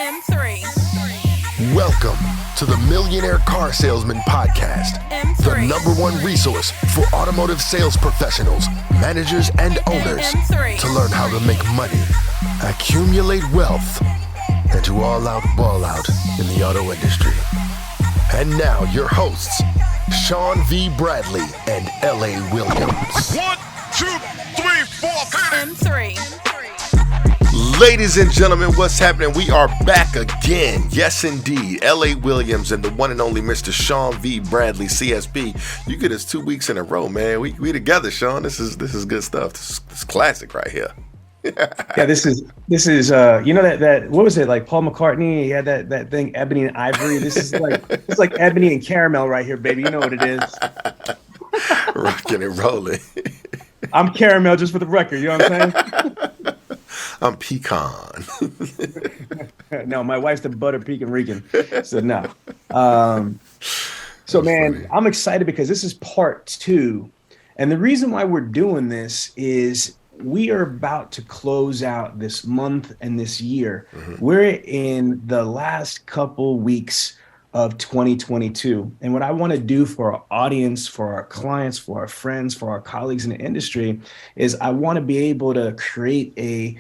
M3. Welcome to the Millionaire Car Salesman Podcast, M3. the number one resource for automotive sales professionals, managers, and owners M3. to learn how to make money, accumulate wealth, and to all out ball out in the auto industry. And now your hosts, Sean V. Bradley and L.A. Williams. 1, 2, 3, 4, M3. Ladies and gentlemen, what's happening? We are back again. Yes, indeed. L.A. Williams and the one and only Mr. Sean V. Bradley, CSB. You get us 2 weeks in a row, man. We together, Sean. This is good stuff. This is classic right here. Yeah, this is you know that what was it, like Paul McCartney? He had that thing, Ebony and Ivory. It's like Ebony and Caramel right here, baby. You know what it is. Rocking and rolling. I'm Caramel, just for the record. You know what I'm saying? I'm pecan. No, my wife's the butter pecan Rican. So no. So man, funny. I'm excited because this is part 2. And the reason why we're doing this is we are about to close out this month and this year. Mm-hmm. We're in the last couple weeks of 2022. And what I want to do for our audience, for our clients, for our friends, for our colleagues in the industry is I want to be able to create a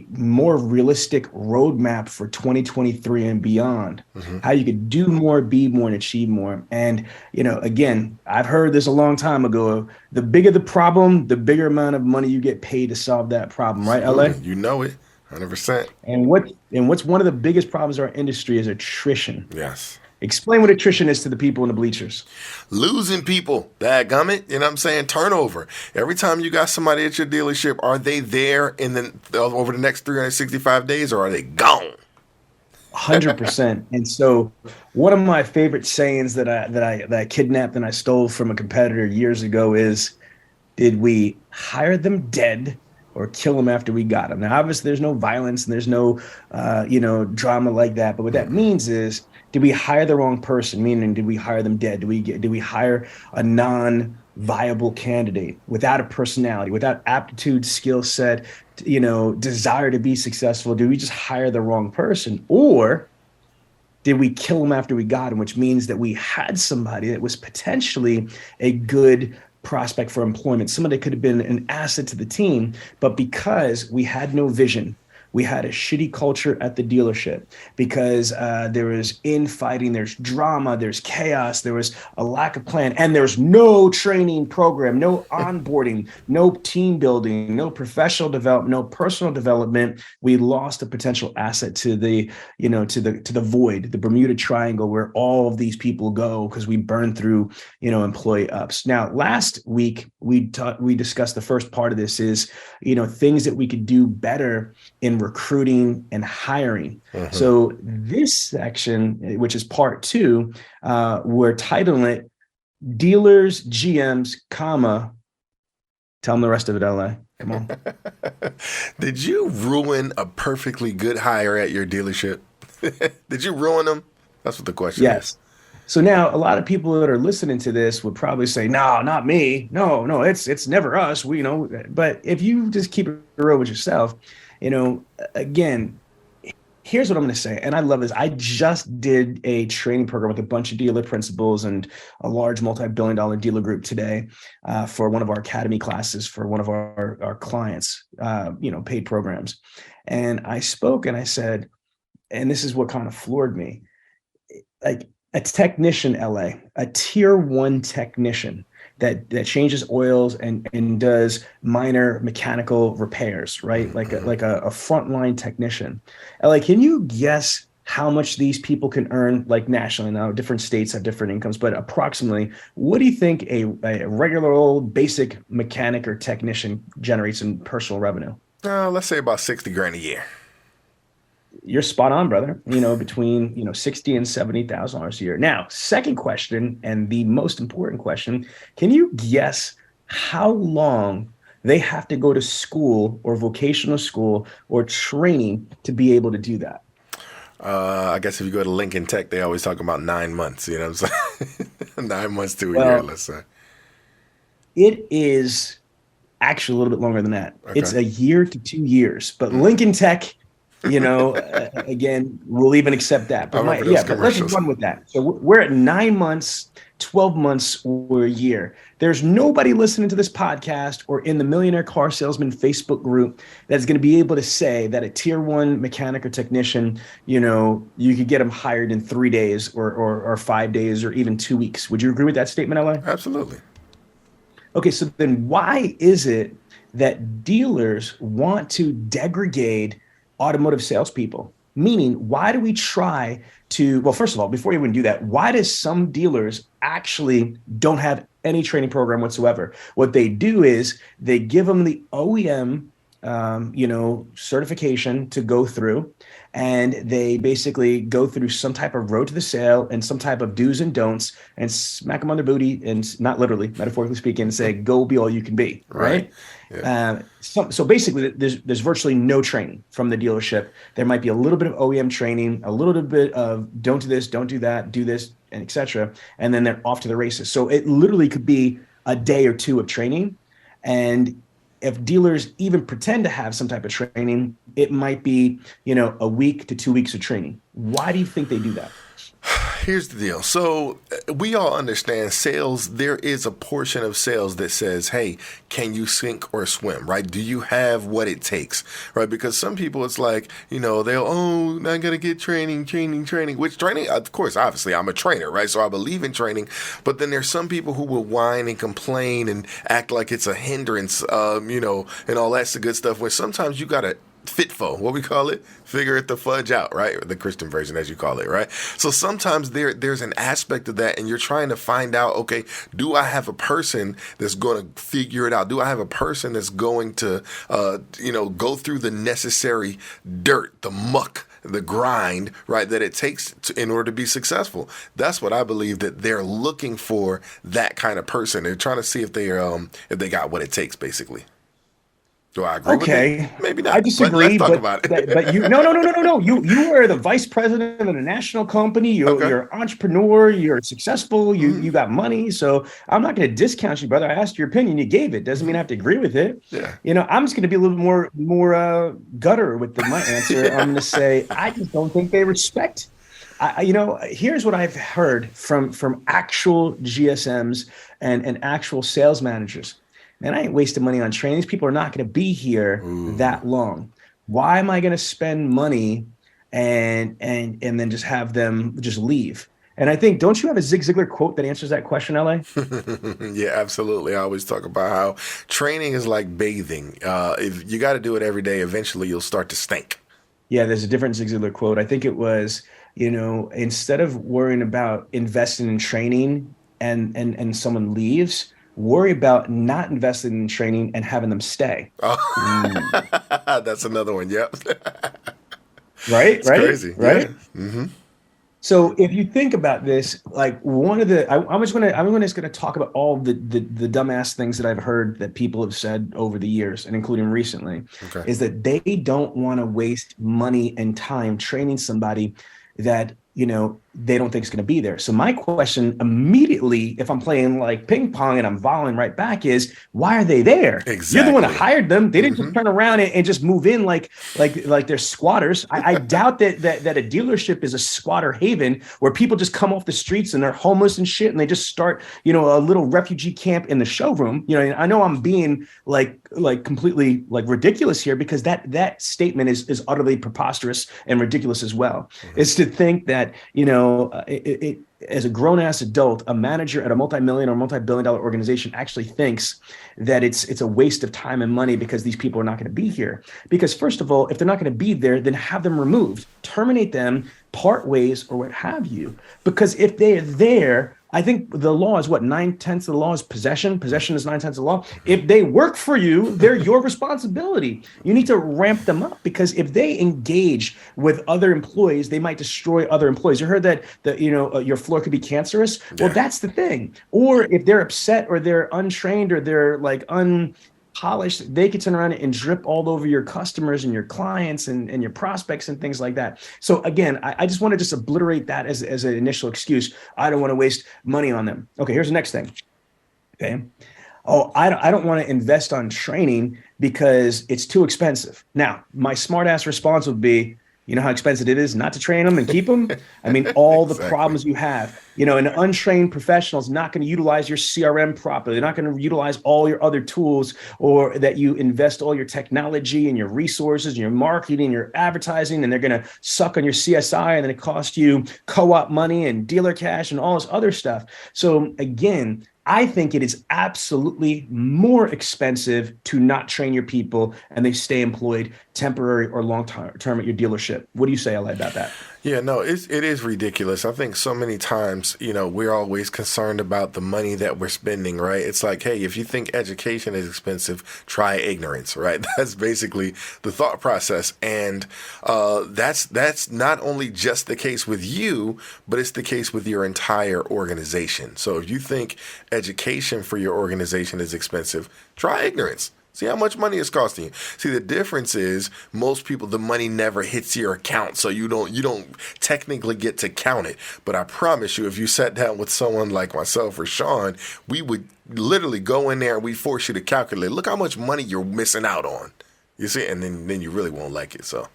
more realistic roadmap for 2023 and beyond, how you could do more, be more, and achieve more. And, you know, again, I've heard this a long time ago. The bigger the problem, the bigger amount of money you get paid to solve that problem. Right, LA? You know it, 100%. And what's one of the biggest problems in our industry is attrition. Yes. Explain what attrition is to the people in the bleachers. Losing people, dadgummit, you know what I'm saying? Turnover. Every time you got somebody at your dealership, are they there over the next 365 days or are they gone? 100%. And so one of my favorite sayings that I kidnapped and I stole from a competitor years ago is, did we hire them dead or kill them after we got them? Now, obviously, there's no violence and there's no, drama like that. But what that means is, did we hire the wrong person? Meaning, did we hire them dead? Did we hire a non-viable candidate without a personality, without aptitude, skill set, desire to be successful? Did we just hire the wrong person? Or did we kill them after we got them, which means that we had somebody that was potentially a good prospect for employment, somebody that could have been an asset to the team, but because we had no vision, we had a shitty culture at the dealership because there was infighting, there's drama, there's chaos, there was a lack of plan, and there's no training program, no onboarding, no team building, no professional development, no personal development. We lost a potential asset to the void, the Bermuda Triangle, where all of these people go because we burned through, employee ups. Now, last week we discussed the first part of this is, things that we could do better in recruiting and hiring. Mm-hmm. So this section, which is part 2, we're titling it Dealers, GMs, tell them the rest of it, LA. Come on. Did you ruin a perfectly good hire at your dealership? Did you ruin them? That's what the question is. Yes. So now a lot of people that are listening to this would probably say, no, not me. No, it's never us. But if you just keep it real with yourself, again, here's what I'm going to say. And I love this. I just did a training program with a bunch of dealer principals and a large multi-billion-dollar dealer group today for one of our academy classes for one of our clients, paid programs. And I spoke and I said, and this is what kind of floored me, like a technician, LA, a tier 1 technician that changes oils and does minor mechanical repairs, right? Like a frontline technician. LA, can you guess how much these people can earn, like nationally? Now, different states have different incomes, but approximately, what do you think a regular old basic mechanic or technician generates in personal revenue? Let's say about $60,000 a year. You're spot on, brother. Between $60,000 and $70,000 a year. Now, second question, and the most important question: can you guess how long they have to go to school or vocational school or training to be able to do that? I guess if you go to Lincoln Tech, they always talk about 9 months. You know what I'm saying? 9 months to a year, let's say. It is actually a little bit longer than that. Okay. It's a year to 2 years, but Lincoln Tech Again, we'll even accept that. I But remember those but let's commercials. run with that. So we're at 9 months, 12 months, or a year. There's nobody listening to this podcast or in the Millionaire Car Salesman Facebook group that's going to be able to say that a tier one mechanic or technician, you could get them hired in 3 days or 5 days or even 2 weeks. Would you agree with that statement, LA? Absolutely. Okay, so then why is it that dealers want to degrade automotive salespeople? Meaning, why do we try to, well, first of all, before you even do that, why does some dealers actually don't have any training program whatsoever? What they do is they give them the OEM, certification to go through, and they basically go through some type of road to the sale and some type of do's and don'ts and smack them on their booty, and not literally, metaphorically speaking, and say, go be all you can be, right? Yeah. So basically, there's virtually no training from the dealership. There might be a little bit of OEM training, a little bit of don't do this, don't do that, do this, and etc. And then they're off to the races. So it literally could be a day or two of training. And if dealers even pretend to have some type of training, it might be, a week to 2 weeks of training. Why do you think they do that? Here's the deal. So we all understand sales. There is a portion of sales that says, hey, can you sink or swim, right? Do you have what it takes, right? Because some people, it's like, not going to get training, which training, of course, obviously I'm a trainer, right? So I believe in training, but then there's some people who will whine and complain and act like it's a hindrance, and all that's the good stuff, where sometimes you got to what we call it, figure it the fudge out, right? The Christian version, as you call it, right? So sometimes there's an aspect of that, and you're trying to find out, okay, do I have a person that's going to figure it out? Do I have a person that's going to, go through the necessary dirt, the muck, the grind, right, that it takes in order to be successful? That's what I believe, that they're looking for, that kind of person. They're trying to see if they got what it takes, basically. Do I agree with it? Maybe not. I disagree. But let's talk about it. But you, no. You are the vice president of a national company. You're an entrepreneur. You're successful. You got money. So I'm not going to discount you, brother. I asked your opinion. You gave it. Doesn't mean I have to agree with it. Yeah. I'm just going to be a little bit more gutter with my answer. I'm going to say I just don't think they respect. Here's what I've heard from actual GSMs and actual sales managers. Man, I ain't wasting money on training. These people are not going to be here that long. Why am I going to spend money and then just have them just leave? And I think, don't you have a Zig Ziglar quote that answers that question, LA? Yeah, absolutely. I always talk about how training is like bathing. If you got to do it every day, eventually you'll start to stink. Yeah, there's a different Zig Ziglar quote. I think it was, instead of worrying about investing in training and someone leaves, worry about not investing in training and having them stay. Oh. That's another one. Yep. Right. It's crazy. Right. Yeah. Mm-hmm. So if you think about this, like I'm just going to talk about all the dumbass things that I've heard that people have said over the years, and including recently, is that they don't want to waste money and time training somebody that, they don't think it's going to be there. So my question immedately, if I'm playing like ping pong and I'm volleying right back, is why are they there? Exactly. You're the one that hired them. They didn't just turn around and just move in like they're squatters. I doubt that a dealership is a squatter haven where people just come off the streets and they're homeless and shit, and they just start, a little refugee camp in the showroom. I know I'm being like completely like ridiculous here, because that statement is utterly preposterous and ridiculous as well. It's to think that, as a grown-ass adult, a manager at a multi-million or multi-billion-dollar organization actually thinks that it's a waste of time and money because these people are not going to be here. Because first of all, if they're not going to be there, then have them removed, terminate them, part ways, or what have you. Because if they're there, I think the law is 9/10 of the law is possession. Possession is 9/10 of the law. If they work for you, they're your responsibility. You need to ramp them up, because if they engage with other employees, they might destroy other employees. You heard that your floor could be cancerous. Yeah. Well, that's the thing. Or if they're upset or they're untrained or they're like polished, they could turn around and drip all over your customers and your clients and your prospects and things like that. So again, I just want to just obliterate that as an initial excuse. I don't want to waste money on them. Okay, here's the next thing. Okay. Oh, I don't want to invest on training because it's too expensive. Now, my smart ass response would be, you know how expensive it is not to train them and keep them? I mean, all the problems you have. An untrained professional is not going to utilize your CRM properly. They're not going to utilize all your other tools, or that you invest all your technology and your resources and your marketing and your advertising, and they're going to suck on your CSI, and then it costs you co-op money and dealer cash and all this other stuff. So again, I think it is absolutely more expensive to not train your people and they stay employed temporary or long term at your dealership. What do you say, LA, about that? Yeah, no, it is ridiculous. I think so many times, we're always concerned about the money that we're spending, right? It's like, hey, if you think education is expensive, try ignorance, right? That's basically the thought process. And that's not only just the case with you, but it's the case with your entire organization. So if you think education for your organization is expensive, try ignorance. See how much money it's costing you. See, the difference is most people, the money never hits your account, so you don't technically get to count it. But I promise you, if you sat down with someone like myself or Sean, we would literally go in there and we force you to calculate. Look how much money you're missing out on. You see, and then you really won't like it. So.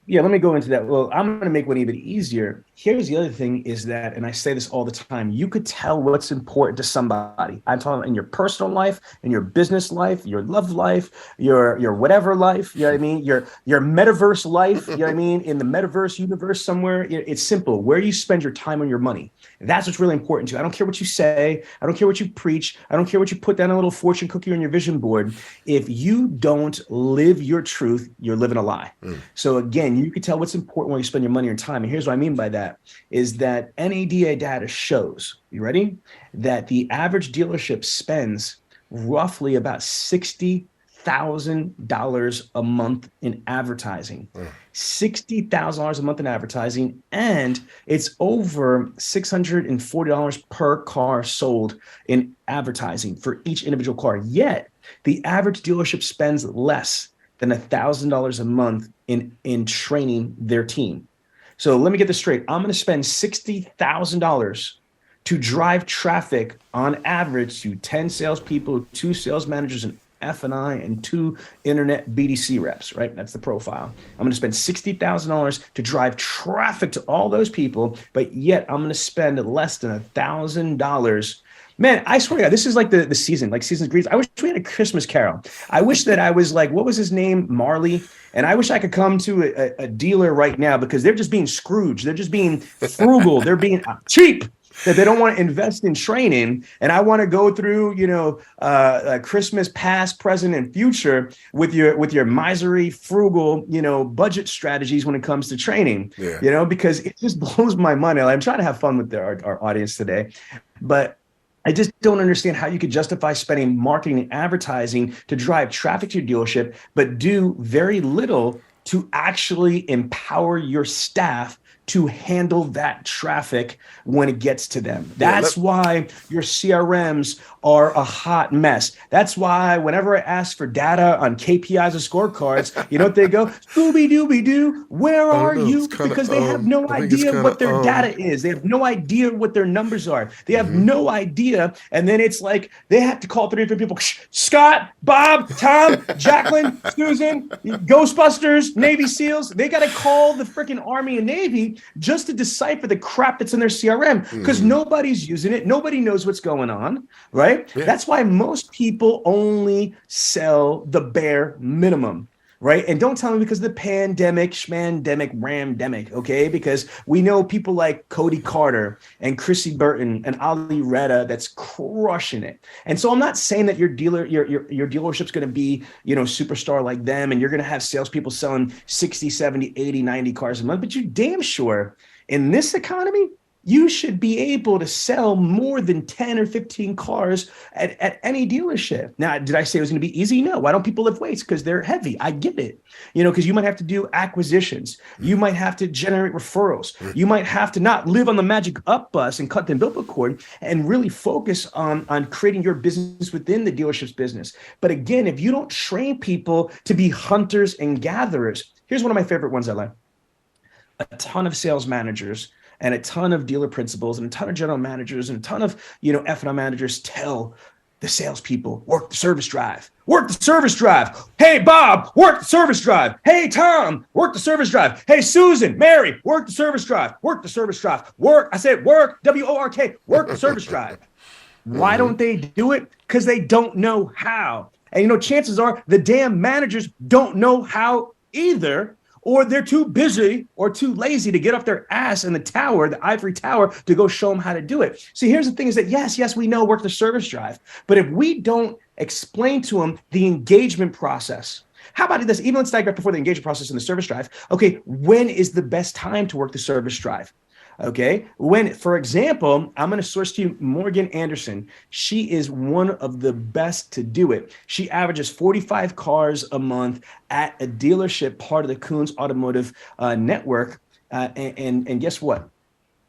Yeah, let me go into that. Well, I'm going to make one even easier. Here's the other thing is that, and I say this all the time, you could tell what's important to somebody. I'm talking in your personal life, in your business life, your love life, your whatever life, you know what I mean? Your metaverse life, you know what I mean? In the metaverse universe somewhere, it's simple. Where you spend your time and your money. That's what's really important to you. I don't care what you say. I don't care what you preach. I don't care what you put down a little fortune cookie on your vision board. If you don't live your truth, you're living a lie. So again, you can tell what's important when you spend your money and time. And here's what I mean by that is that NADA data shows, you ready? That the average dealership spends roughly about $60,000 a month in advertising. $60,000 a month in advertising, and it's over $640 per car sold in advertising for each individual car. Yet the average dealership spends less than $1,000 a month in training their team. So let me get this straight. I'm going to spend $60,000 to drive traffic on average to 10 salespeople, 2 sales managers, and F&I, and 2 internet BDC reps, right? That's the profile. I'm going to spend $60,000 to drive traffic to all those people, but yet I'm going to spend less than $1,000. Man, I swear to God, this is like the season, like Seasons Greetings. I wish we had a Christmas Carol. I wish that I was like, what was his name? Marley. And I wish I could come to a dealer right now because they're just being Scrooge. They're just being frugal. They're being cheap. That they don't want to invest in training. And I want to go through, Christmas past, present, and future with your misery, frugal, budget strategies when it comes to training, because it just blows my mind. I'm trying to have fun with our audience today, but I just don't understand how you could justify spending marketing and advertising to drive traffic to your dealership, but do very little to actually empower your staff to handle that traffic when it gets to them. That's why your CRMs are a hot mess. That's why whenever I ask for data on KPIs or scorecards, you know what they go? Scooby-Dooby-Doo, where are you? Because they have no idea what their data is. They have no idea what their numbers are. They have no idea. And then it's like they have to call 3 different people. Scott, Bob, Tom, Jacqueline, Susan, Ghostbusters, Navy SEALs. They got to call the freaking Army and Navy just to decipher the crap that's in their CRM because nobody's using it. Nobody knows what's going on, right? Yeah. That's why most people only sell the bare minimum, right? And don't tell me because of the pandemic, schmandemic, ramdemic, okay? Because we know people like Cody Carter and Chrissy Burton and Ali Retta that's crushing it. And so I'm not saying that your dealership's going to be, superstar like them and you're going to have salespeople selling 60, 70, 80, 90 cars a month, but you're damn sure in this economy, you should be able to sell more than 10 or 15 cars at any dealership. Now, did I say it was going to be easy? No. Why don't people lift weights? Because they're heavy. I get it. Because you might have to do acquisitions. You might have to generate referrals. You might have to not live on the magic up bus and cut the umbilical cord and really focus on creating your business within the dealership's business. But again, if you don't train people to be hunters and gatherers, here's one of my favorite ones I like. A ton of sales managers and a ton of dealer principals and a ton of general managers and a ton of, F&I managers tell the salespeople work the service drive. Work the service drive. Hey, Bob, work the service drive. Hey, Tom, work the service drive. Hey, Susan, Mary, work the service drive. Work the service drive. Work. I said work, W-O-R-K, work the service drive. Why don't they do it? Because they don't know how. And, chances are the damn managers don't know how either, or they're too busy or too lazy to get off their ass in the tower, the ivory tower, to go show them how to do it. See, here's the thing is that, yes, we know work the service drive. But if we don't explain to them the engagement process, how about this? Even let's digress before the engagement process in the service drive. Okay, when is the best time to work the service drive? Okay, when, for example, I'm going to source to you Morgan Anderson. She is one of the best to do it. She averages 45 cars a month at a dealership, part of the Coons Automotive Network. And guess what?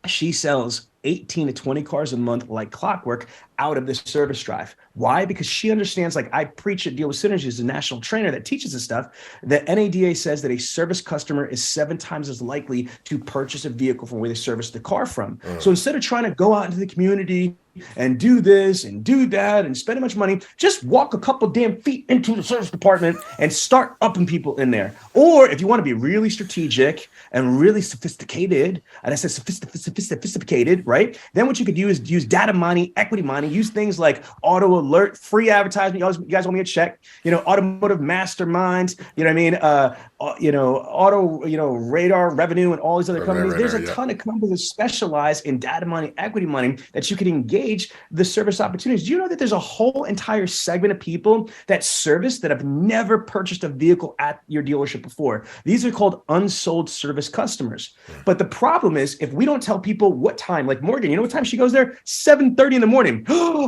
She sells 18 to 20 cars a month like clockwork out of this service drive. Why? Because she understands, like I preach at Deal with Synergy as a national trainer that teaches this stuff, that NADA says that a service customer is 7 times as likely to purchase a vehicle from where they service the car from. So instead of trying to go out into the community and do this and do that and spend a bunch of money, just walk a couple damn feet into the service department and start upping people in there. Or if you want to be really strategic and really sophisticated, and I said sophisticated, right? Then what you could do is use data mining, equity mining, use things like auto alert, free advertising. You guys want me to check, automotive masterminds, auto, radar revenue and all these other companies. There's a ton of companies that specialize in data mining, equity mining that you can engage the service opportunities. Do you know that there's a whole entire segment of people that service that have never purchased a vehicle at your dealership before? These are called unsold service customers. But the problem is, if we don't tell people what time, like Morgan, you know what time she goes there? 7:30 in the morning.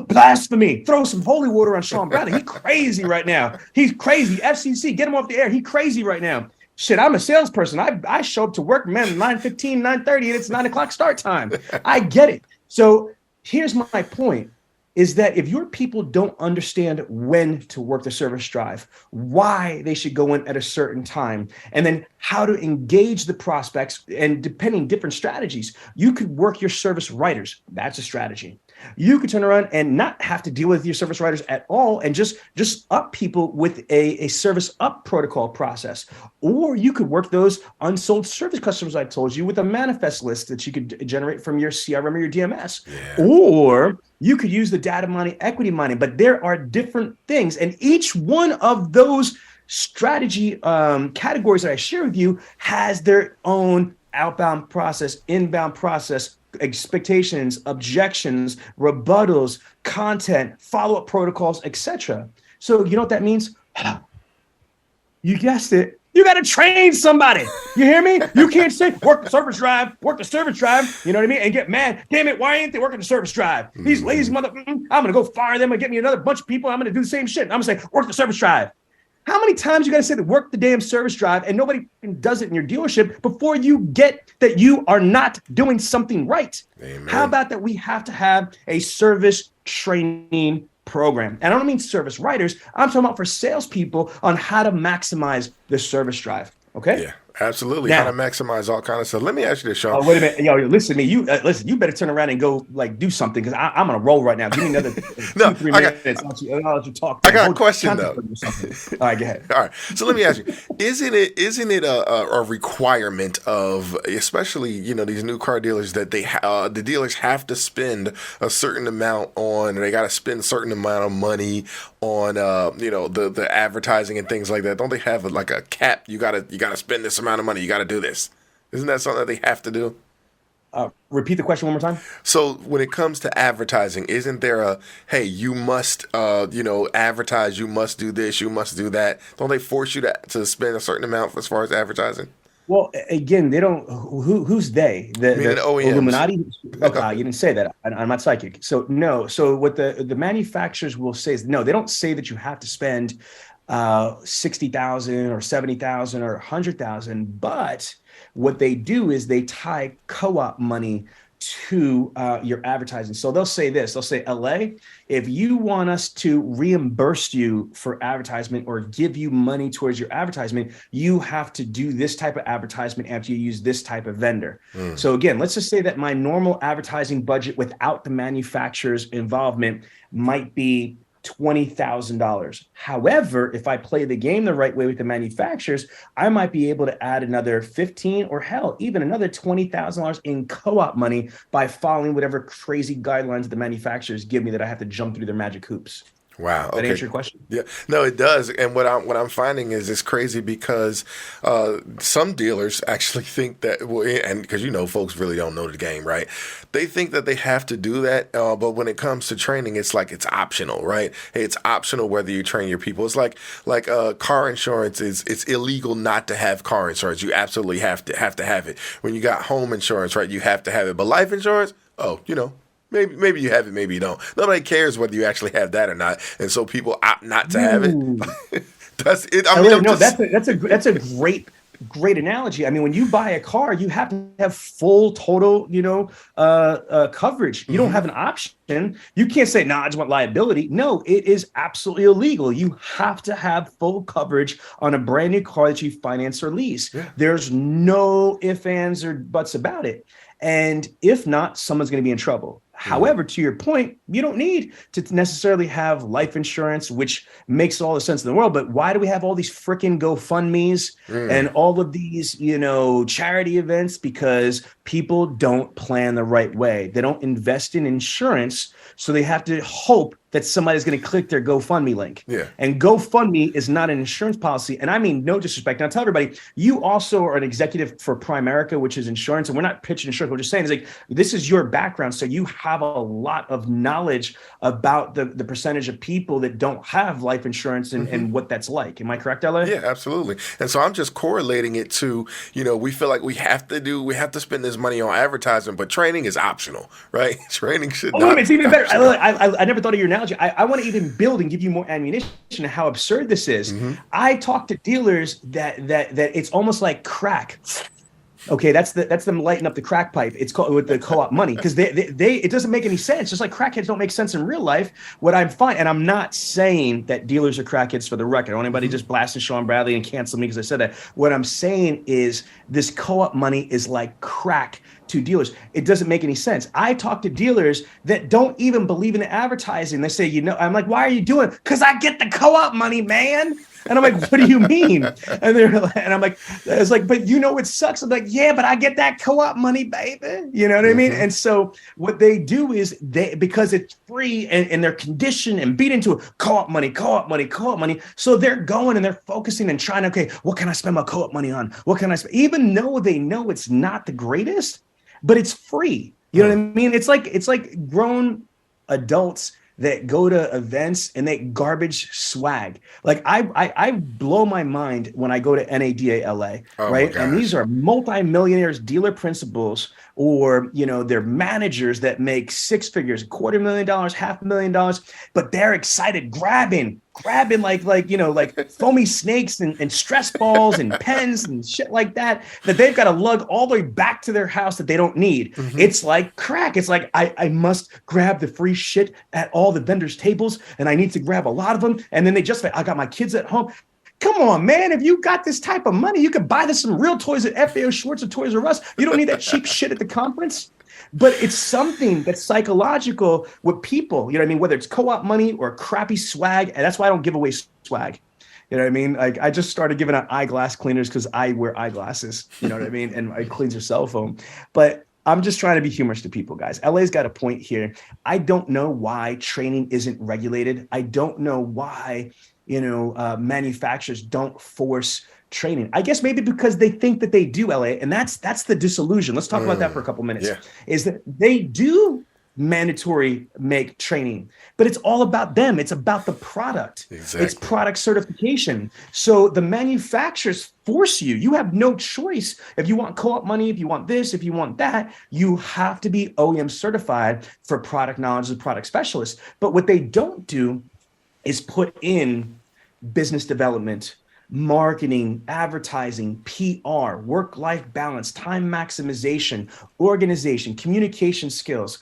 Blasphemy. Throw some holy water on Sean Bradley. He's crazy right now. He's crazy. FCC, get him off the air. He's crazy right now. Shit, I'm a salesperson. I show up to work, man, 9:15, 9:30, and it's 9 o'clock start time. I get it. So here's my point, is that if your people don't understand when to work the service drive, why they should go in at a certain time, and then how to engage the prospects, and depending different strategies, you could work your service writers. That's a strategy. You could turn around and not have to deal with your service writers at all and just up people with a service up protocol process. Or you could work those unsold service customers I told you with a manifest list that you could generate from your CRM or your DMS. Yeah. Or you could use the data mining, equity mining, but there are different things. And each one of those strategy categories that I share with you has their own outbound process, inbound process, expectations, objections, rebuttals, content, follow-up protocols, etc. So you know what that means? You guessed it. You got to train somebody. You hear me? You can't say, work the service drive, you know what I mean? And get mad. Damn it, why ain't they working the service drive? These lazy I'm going to go fire them and get me another bunch of people. I'm going to do the same shit. I'm going to say, work the service drive. How many times you got to say that work the damn service drive and nobody does it in your dealership before you get that you are not doing something right? Amen. How about that we have to have a service training program? And I don't mean service writers. I'm talking about for salespeople on how to maximize the service drive. Okay? Yeah. Absolutely. Now, how to maximize all kind of stuff. Let me ask you this, Sean. Oh, wait a minute. Yo, listen to me. You you better turn around and go do something, because I'm on a roll right now. Give me another 2-3 minutes. I'll let you talk. I got a question though. All right, go ahead. All right. So let me ask you, isn't it a requirement of, especially, these new car dealers, that the dealers have to spend a certain amount on, they got to spend a certain amount of money on, the advertising and things like that? Don't they have a cap? You gotta spend this amount of money. You got to do this. Isn't that something that they have to do? Repeat the question one more time. So when it comes to advertising, isn't there hey, you must, advertise, you must do this, you must do that? Don't they force you to spend a certain amount as far as advertising? Well, again, they don't. Who's they? The OEMs. Illuminati? Okay, you didn't say that. I'm not psychic. So no. So what the manufacturers will say is, no, they don't say that you have to spend $60,000 or $70,000 or $100,000, but what they do is they tie co-op money to your advertising. So they'll say this. They'll say, LA, if you want us to reimburse you for advertisement or give you money towards your advertisement, you have to do this type of advertisement after you use this type of vendor. So again, let's just say that my normal advertising budget without the manufacturer's involvement might be $20,000. However, if I play the game the right way with the manufacturers, I might be able to add another 15 or hell, even another $20,000 in co-op money by following whatever crazy guidelines the manufacturers give me that I have to jump through their magic hoops. Wow. That Okay. answer your question? Yeah. No, it does. And what I'm finding is it's crazy because some dealers actually think that, well, and because folks really don't know the game, right? They think that they have to do that, but when it comes to training, it's like it's optional, right? Hey, it's optional whether you train your people. It's like car insurance it's illegal not to have car insurance. You absolutely have to have it. When you got home insurance, right? You have to have it. But life insurance, maybe you have it, maybe you don't. Nobody cares whether you actually have that or not, and so people opt not to have it. That's it. That's a great analogy. I mean, when you buy a car, you have to have full total, coverage. You don't have an option. You can't say, "No, I just want liability." No, it is absolutely illegal. You have to have full coverage on a brand new car that you finance or lease. Yeah. There's no ifs, ands, or buts about it. And if not, someone's going to be in trouble. However, to your point, you don't need to necessarily have life insurance, which makes all the sense in the world. But why do we have all these freaking GoFundMes and all of these, charity events? Because people don't plan the right way. They don't invest in insurance. So they have to hope that somebody's going to click their GoFundMe link. Yeah. And GoFundMe is not an insurance policy. And I mean, no disrespect. Now, tell everybody, you also are an executive for Primerica, which is insurance. And we're not pitching insurance. We're just saying, this is your background. So you have a lot of knowledge about the percentage of people that don't have life insurance and what that's like. Am I correct, LA? Yeah, absolutely. And so I'm just correlating it to, we feel like we have to spend this money on advertising, but training is optional, right? Training should not. It's even better. I never thought of your analogy. I want to even build and give you more ammunition to how absurd this is. I talk to dealers that it's almost like crack. Okay, that's them lighting up the crack pipe. It's called with the co-op money because they it doesn't make any sense. Just like crackheads don't make sense in real life. What I'm fine, and I'm not saying that dealers are crackheads for the record. I don't want anybody just blasting Sean Bradley and cancel me because I said that. What I'm saying is this co-op money is like crack to dealers. It doesn't make any sense. I talk to dealers that don't even believe in advertising. They say, I'm like, why are you doing it? Because I get the co-op money, man. And I'm like, what do you mean? And I'm like, it's like, but it sucks. I'm like, yeah, but I get that co-op money, baby. You know what I mean? And so what they do is because it's free and they're conditioned and beat into co-op money. So they're going and they're focusing and trying, okay, what can I spend my co-op money on? What can I spend? Even though they know it's not the greatest, but it's free. You know what I mean? It's like grown adults that go to events and they garbage swag. Like I blow my mind when I go to NADA LA, right? And these are multi-millionaires, dealer principals, or they're managers that make six figures, $250,000, $500,000, but they're excited, grabbing like foamy snakes and stress balls and pens and shit like that they've got to lug all the way back to their house that they don't need. It's like crack. It's like I must grab the free shit at all the vendors' tables, and I need to grab a lot of them. And then I got my kids at home. Come on, man. If you got this type of money, you could buy this some real toys at FAO Schwartz or Toys R Us. You don't need that cheap shit at the conference. But it's something that's psychological with people, you know what I mean? Whether it's co-op money or crappy swag. And that's why I don't give away swag. You know what I mean? Like I just started giving out eyeglass cleaners because I wear eyeglasses, you know what I mean? And I cleans your cell phone. But I'm just trying to be humorous to people, guys. LA's got a point here. I don't know why training isn't regulated. I don't know why, manufacturers don't force training. I guess maybe because they think that they do, LA, and that's the disillusion. Let's talk about that for a couple minutes. Yeah. Is that they do mandatory make training, but it's all about them. It's about the product. Exactly. It's product certification. So the manufacturers force you. You have no choice. If you want co-op money, if you want this, if you want that, you have to be OEM certified for product knowledge as a product specialist. But what they don't do is put in business development, marketing, advertising, PR, work-life balance, time maximization, organization, communication skills,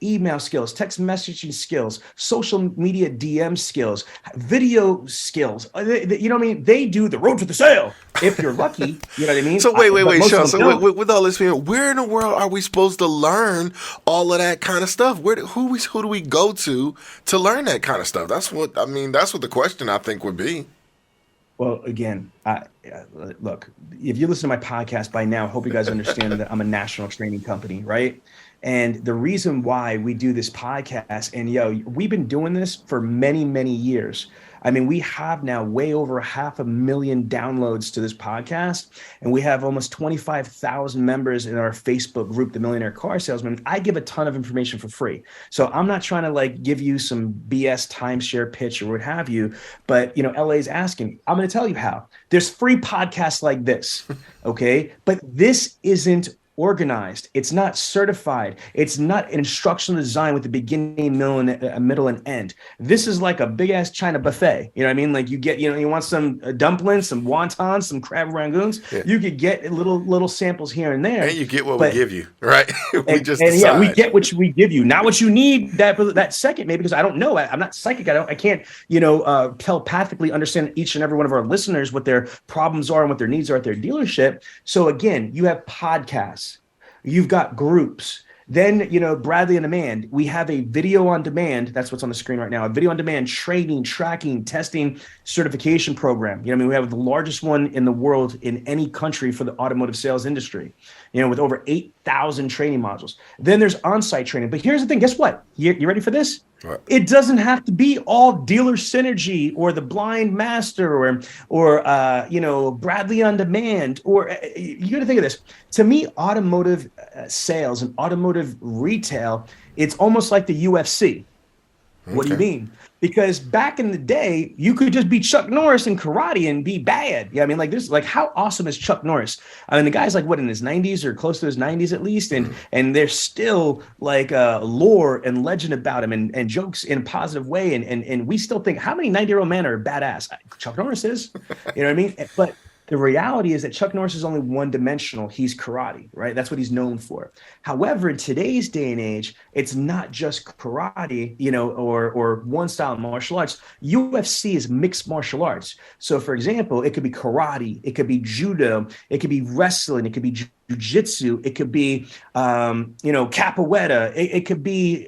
email skills, text messaging skills, social media DM skills, video skills. You know what I mean? They do the road to the sale. If you're lucky, you know what I mean? So wait, Most Sean. of them So don't. with all this, where in the world are we supposed to learn all of that kind of stuff? Who do we go to learn that kind of stuff? That's what the question I think would be. Well, again, look, if you listen to my podcast by now, I hope you guys understand that I'm a national training company, right? And the reason why we do this podcast, and we've been doing this for many, many years. I mean, we have now way over 500,000 downloads to this podcast, and we have almost 25,000 members in our Facebook group, the Millionaire Car Salesman. I give a ton of information for free. So I'm not trying to give you some BS timeshare pitch or what have you, but LA is asking, I'm going to tell you how. There's free podcasts like this, okay? But this isn't organized. It's not certified. It's not an instructional design with the beginning, middle, and end. This is like a big ass China buffet. You know what I mean? Like you get, you want some dumplings, some wontons, some crab rangoons. Yeah. You could get little samples here and there. And you get what we give you, right? we we get what we give you, not what you need that second, maybe, because I don't know. I'm not psychic. I can't, telepathically understand each and every one of our listeners, what their problems are and what their needs are at their dealership. So again, you have podcasts. You've got groups. Then, Bradley on Demand, we have a video on demand. That's what's on the screen right now. A video on demand training, tracking, testing, certification program. We have the largest one in the world in any country for the automotive sales industry, with over 8,000 training modules. Then there's on-site training. But here's the thing. Guess what? You ready for this? Right. It doesn't have to be all Dealer Synergy or the Blind Master or Bradley on Demand. Or you got to think of this. To me, automotive sales and automotive retail, it's almost like the UFC. Okay. What do you mean? Because back in the day, you could just be Chuck Norris in karate and be bad. Yeah, I mean, how awesome is Chuck Norris? I mean, the guy's in his 90s or close to his 90s at least, and there's still lore and legend about him and jokes in a positive way, and we still think, how many 90-year-old men are badass? Chuck Norris is, you know what I mean? But the reality is that Chuck Norris is only one-dimensional. He's karate, right? That's what he's known for. However, in today's day and age, it's not just karate, or one style of martial arts. UFC is mixed martial arts. So, for example, it could be karate, it could be judo, it could be wrestling, it could be jiu-jitsu, it could be, capoeira, it could be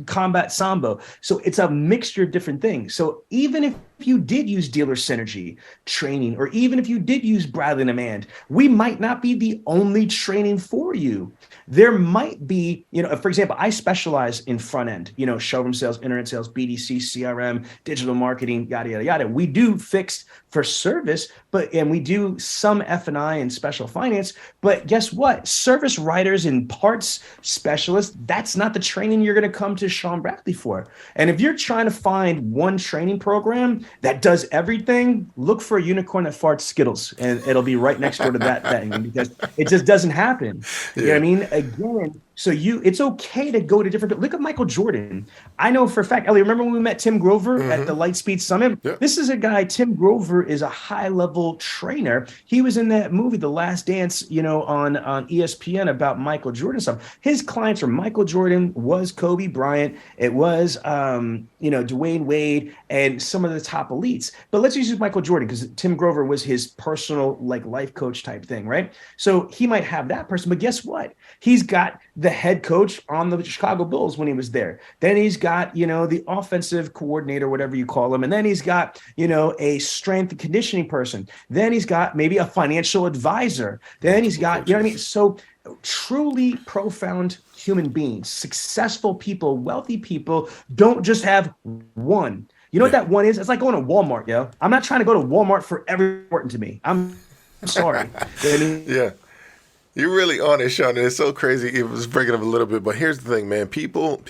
combat sambo. So it's a mixture of different things. So even if you did use Dealer Synergy training, or even if you did use Bradley on Demand, we might not be the only training for you. There might be, for example, I specialize in front end, showroom sales, internet sales, BDC, CRM, digital marketing, yada, yada, yada. We do fixed for service, and we do some F&I and special finance. But guess what? Service writers and parts specialists, that's not the training you're going to come to Sean Bradley for. And if you're trying to find one training program that does everything, look for a unicorn that farts Skittles, and it'll be right next door to that thing, because it just doesn't happen. Yeah. You know what I mean? Again, so it's okay to go to different. Look at Michael Jordan. I know for a fact, Ellie, remember when we met Tim Grover at the Lightspeed Summit? Yeah. This is a guy, Tim Grover is a high-level trainer. He was in that movie, The Last Dance, on ESPN about Michael Jordan stuff. His clients were Michael Jordan, was Kobe Bryant, it was, Dwayne Wade, and some of the top elites. But let's use Michael Jordan, because Tim Grover was his personal, life coach type thing, right? So he might have that person, but guess what? He's got the head coach on the Chicago Bulls when he was there. Then he's got, the offensive coordinator, whatever you call him. And then he's got, a strength and conditioning person. Then he's got maybe a financial advisor. Then he's got, you know what I mean? So truly profound human beings, successful people, wealthy people don't just have one. You know what that one is? It's like going to Walmart, yo. I'm not trying to go to Walmart for every important to me. I'm sorry. You know what I mean? Yeah. You're really on it, Sean. And it's so crazy. It was breaking up a little bit, but here's the thing, man. People,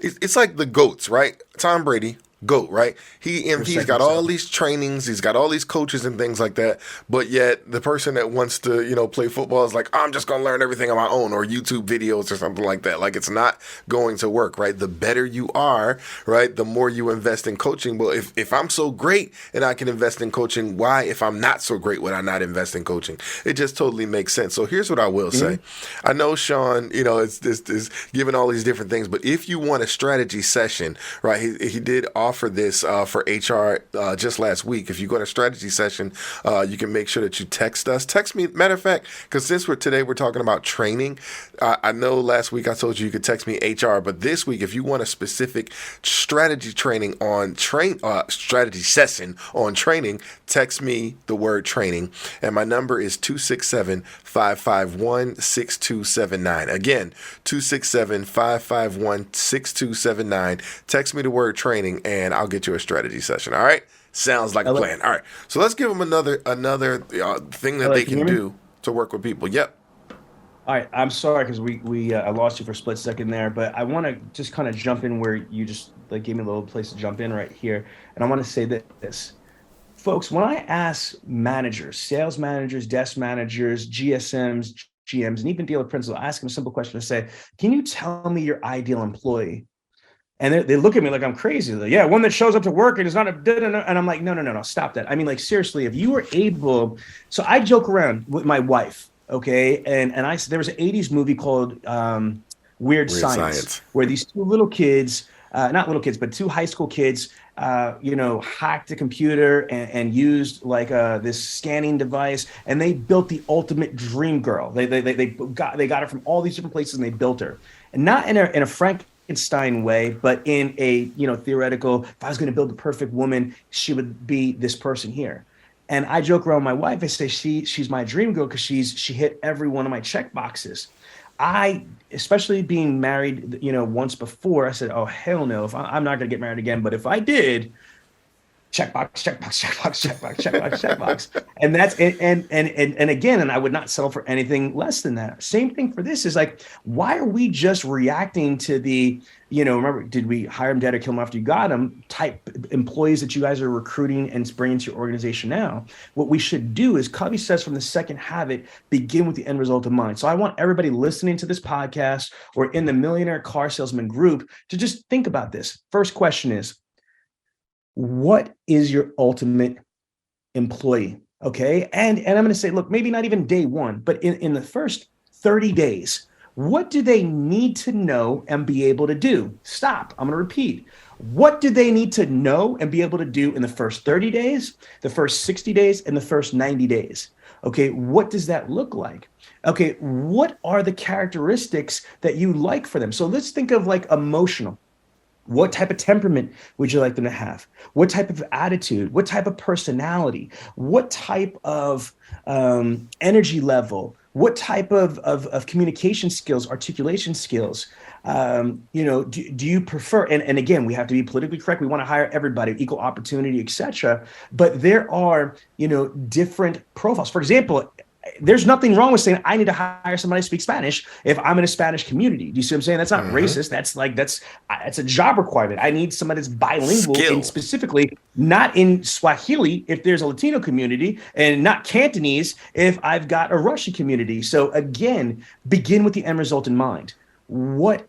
it's like the GOATs, right? Tom Brady, GOAT, right? He's got all these trainings, he's got all these coaches and things like that, but yet the person that wants to, play football is like, I'm just going to learn everything on my own, or YouTube videos or something like that. Like, it's not going to work, right? The better you are, right, the more you invest in coaching. Well, if I'm so great and I can invest in coaching, why, if I'm not so great, would I not invest in coaching? It just totally makes sense. So here's what I will say. I know Sean, it's giving all these different things, but if you want a strategy session, right, he did offer this for HR just last week. If you go to a strategy session, you can make sure that you text us. Text me. Matter of fact, because since we're talking about training, I know last week I told you could text me HR, but this week, if you want a specific strategy training on strategy session on training, text me the word training, and my number is 267-551-6279. Again, 267-551-6279. Text me the word training, and I'll get you a strategy session. All right? Sounds like a plan. All right. So let's give them another thing that they can do to work with people. Yep. All right. I'm sorry because I lost you for a split second there, but I want to just kind of jump in where you just gave me a little place to jump in right here. And I want to say this. Folks, when I ask managers, sales managers, desk managers, GSMs, GMs, and even dealer principals, I ask them a simple question to say, can you tell me your ideal employee? And they look at me like I'm crazy. They're like, yeah, one that shows up to work and is not and I'm like, no, stop that. I mean, like, seriously, if you were able, so I joke around with my wife, okay? And there was an 80s movie called Weird Science, where these two little kids, not little kids, but two high school kids, hacked a computer and used this scanning device, and they built the ultimate dream girl. They got her from all these different places, and they built her, and not in a Frankenstein way, but in a theoretical. If I was going to build the perfect woman, she would be this person here. And I joke around with my wife. I say she's my dream girl because she hit every one of my check boxes. I, especially being married, once before, I said, oh, hell no, I'm not going to get married again. But if I did, checkbox. And that's, and again, and I would not settle for anything less than that. Same thing for this is like, why are we just reacting to the, remember, did we hire them dead or kill them after you got them type employees that you guys are recruiting and bringing to your organization now? What we should do is, Covey says, from the second habit, begin with the end result in mind. So I want everybody listening to this podcast or in the Millionaire Car Salesman group to just think about this. First question is, what is your ultimate employee? Okay. And I'm going to say, look, maybe not even day one, but in the first 30 days, what do they need to know and be able to do? Stop. I'm going to repeat. What do they need to know and be able to do in the first 30 days, the first 60 days, and the first 90 days? Okay. What does that look like? Okay. What are the characteristics that you like for them? So let's think of emotional. What type of temperament would you like them to have? What type of attitude? What type of personality? What type of energy level? What type of communication skills, articulation skills? Do you prefer? And again, we have to be politically correct. We want to hire everybody, equal opportunity, etc. But there are, different profiles. For example, there's nothing wrong with saying I need to hire somebody to speak Spanish if I'm in a Spanish community. Do you see what I'm saying? That's not racist. That's a job requirement. I need somebody that's bilingual and specifically not in Swahili if there's a Latino community, and not Cantonese if I've got a Russian community. So again, begin with the end result in mind. What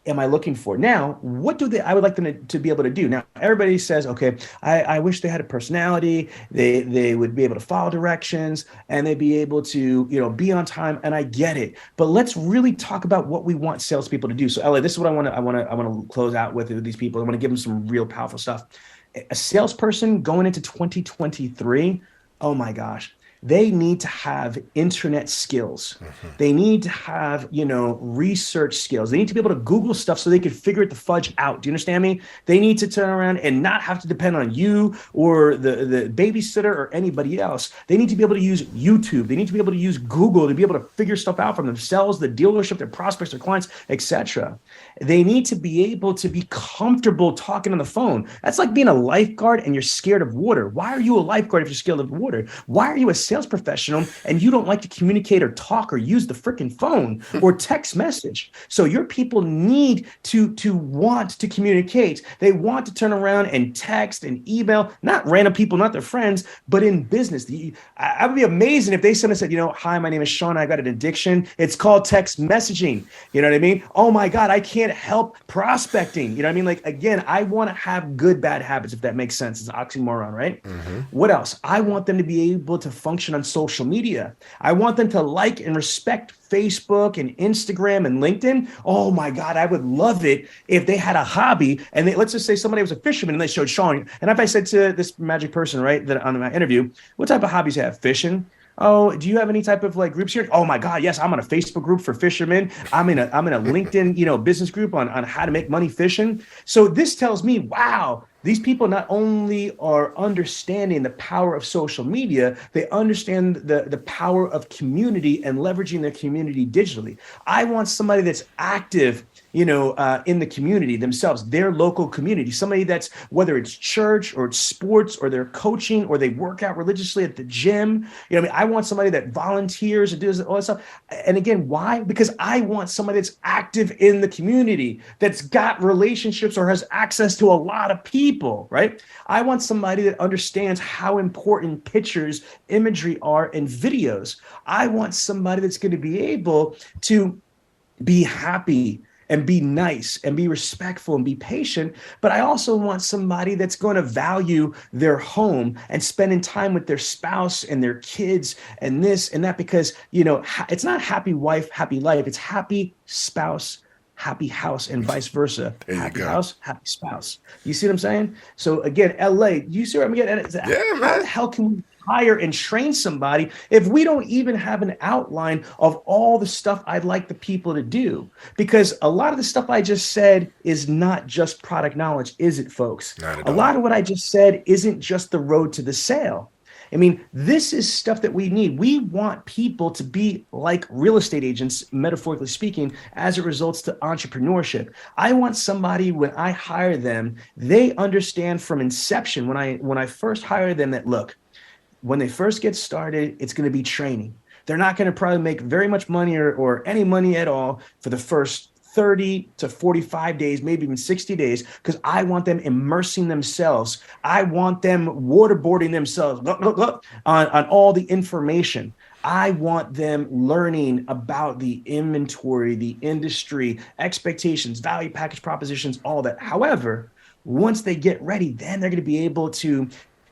am I looking for? Now, what do I would like them to be able to do? Now, everybody says, okay, I wish they had a personality. They would be able to follow directions, and they'd be able to, be on time. And I get it. But let's really talk about what we want salespeople to do. So, LA, this is what I want to close out with these people. I want to give them some real powerful stuff. A salesperson going into 2023, oh my gosh, they need to have internet skills. They need to have, research skills. They need to be able to Google stuff so they can figure the fudge out. Do you understand me? They need to turn around and not have to depend on you or the babysitter or anybody else. They need to be able to use YouTube. They need to be able to use Google to be able to figure stuff out for themselves, the dealership, their prospects, their clients, etc. They need to be able to be comfortable talking on the phone. That's like being a lifeguard and you're scared of water. Why are you a lifeguard if you're scared of water? Why are you a sales professional and you don't like to communicate or talk or use the freaking phone or text message. So your people need to want to communicate. They want to turn around and text and email, not random people, not their friends, but in business. I would be amazing if they sent us said, hi, my name is Sean. I got an addiction. It's called text messaging. You know what I mean? Oh my God, I can't help prospecting. You know what I mean? Like, again, I want to have good, bad habits, if that makes sense. It's an oxymoron, right? Mm-hmm. What else? I want them to be able to function on social media. I want them to like and respect Facebook and Instagram and LinkedIn. Oh my God, I would love it if they had a hobby and let's just say somebody was a fisherman and they showed Sean. And if I said to this magic person, right, that on my interview, what type of hobbies you have? Fishing? Oh, do you have any type of like groups here? Oh my God, yes, I'm on a Facebook group for fishermen. I'm in a LinkedIn, business group on how to make money fishing. So this tells me, wow, these people not only are understanding the power of social media, they understand the power of community and leveraging their community digitally. I want somebody that's active, in the community themselves, their local community, somebody that's, whether it's church or it's sports or they're coaching or they work out religiously at the gym. I want somebody that volunteers and does all that stuff. And again, why? Because I want somebody that's active in the community, that's got relationships or has access to a lot of people, right? I want somebody that understands how important pictures, imagery are and videos. I want somebody that's going to be able to be happy and be nice and be respectful and be patient. But I also want somebody that's going to value their home and spending time with their spouse and their kids and this and that, because, it's not happy wife, happy life. It's happy spouse, happy house, and vice versa. Happy house, happy spouse. You see what I'm saying? So again, LA, you see what I'm getting at? Yeah, man. How the hell can we hire and train somebody if we don't even have an outline of all the stuff I'd like the people to do? Because a lot of the stuff I just said is not just product knowledge, is it, folks? Not at all. A lot of what I just said isn't just the road to the sale. I mean, this is stuff that we need. We want people to be like real estate agents, metaphorically speaking, as it results to entrepreneurship. I want somebody, when I hire them, they understand from inception, when I first hire them, that look, when they first get started, it's going to be training. They're not going to probably make very much money or any money at all for the first 30 to 45 days, maybe even 60 days, because I want them immersing themselves. I want them waterboarding themselves on all the information. I want them learning about the inventory, the industry, expectations, value package propositions, all that. However, once they get ready, then they're going to be able to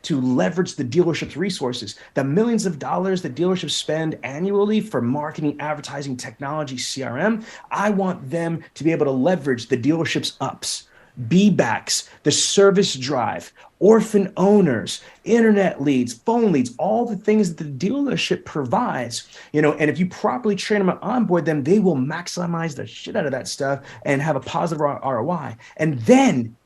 leverage the dealership's resources, the millions of dollars that dealerships spend annually for marketing, advertising, technology, CRM. I want them to be able to leverage the dealership's ups, B-backs, the service drive, orphan owners, internet leads, phone leads, all the things that the dealership provides, and if you properly train them and onboard them, they will maximize the shit out of that stuff and have a positive ROI. And then,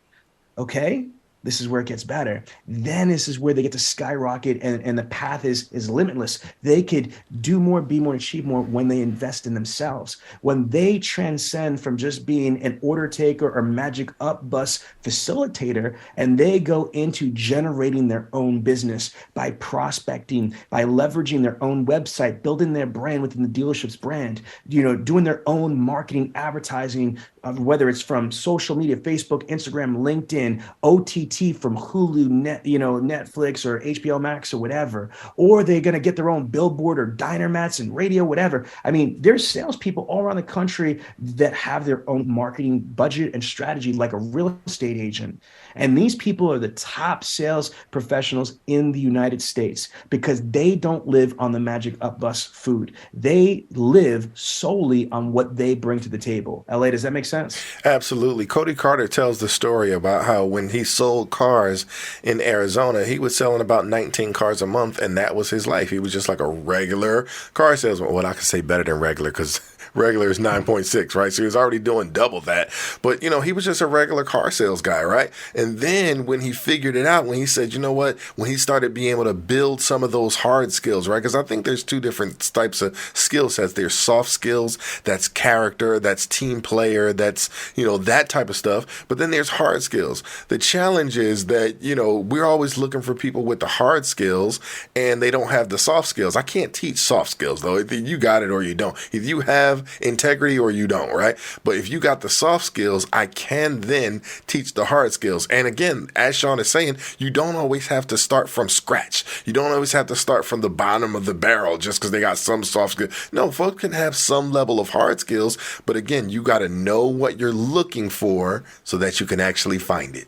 this is where it gets better. Then this is where they get to skyrocket and the path is limitless. They could do more, be more, achieve more when they invest in themselves. When they transcend from just being an order taker or magic up bus facilitator, and they go into generating their own business by prospecting, by leveraging their own website, building their brand within the dealership's brand, doing their own marketing, advertising, whether it's from social media, Facebook, Instagram, LinkedIn, OTT from Hulu, Netflix or HBO Max or whatever, or they're going to get their own billboard or diner mats and radio, whatever. I mean, there's salespeople all around the country that have their own marketing budget and strategy like a real estate agent. And these people are the top sales professionals in the United States because they don't live on the magic up bus food. They live solely on what they bring to the table. LA, does that make sense? Absolutely. Cody Carter tells the story about how when he sold cars in Arizona, he was selling about 19 cars a month, and that was his life. He was just like a regular car salesman. Well, I could say better than regular because regular is 9.6, right? So he was already doing double that. But, he was just a regular car sales guy, right? And then when he figured it out, when he said, you know what, when he started being able to build some of those hard skills, right? Because I think there's two different types of skill sets. There's soft skills, that's character, that's team player, that's, that type of stuff. But then there's hard skills. The challenge is that, we're always looking for people with the hard skills and they don't have the soft skills. I can't teach soft skills though. Either you got it or you don't. Either you have integrity or you don't, right? But if you got the soft skills, I can then teach the hard skills. And again, as Sean is saying, you don't always have to start from scratch. You don't always have to start from the bottom of the barrel just because they got some soft skills. No, folks can have some level of hard skills, but again, you got to know what you're looking for so that you can actually find it.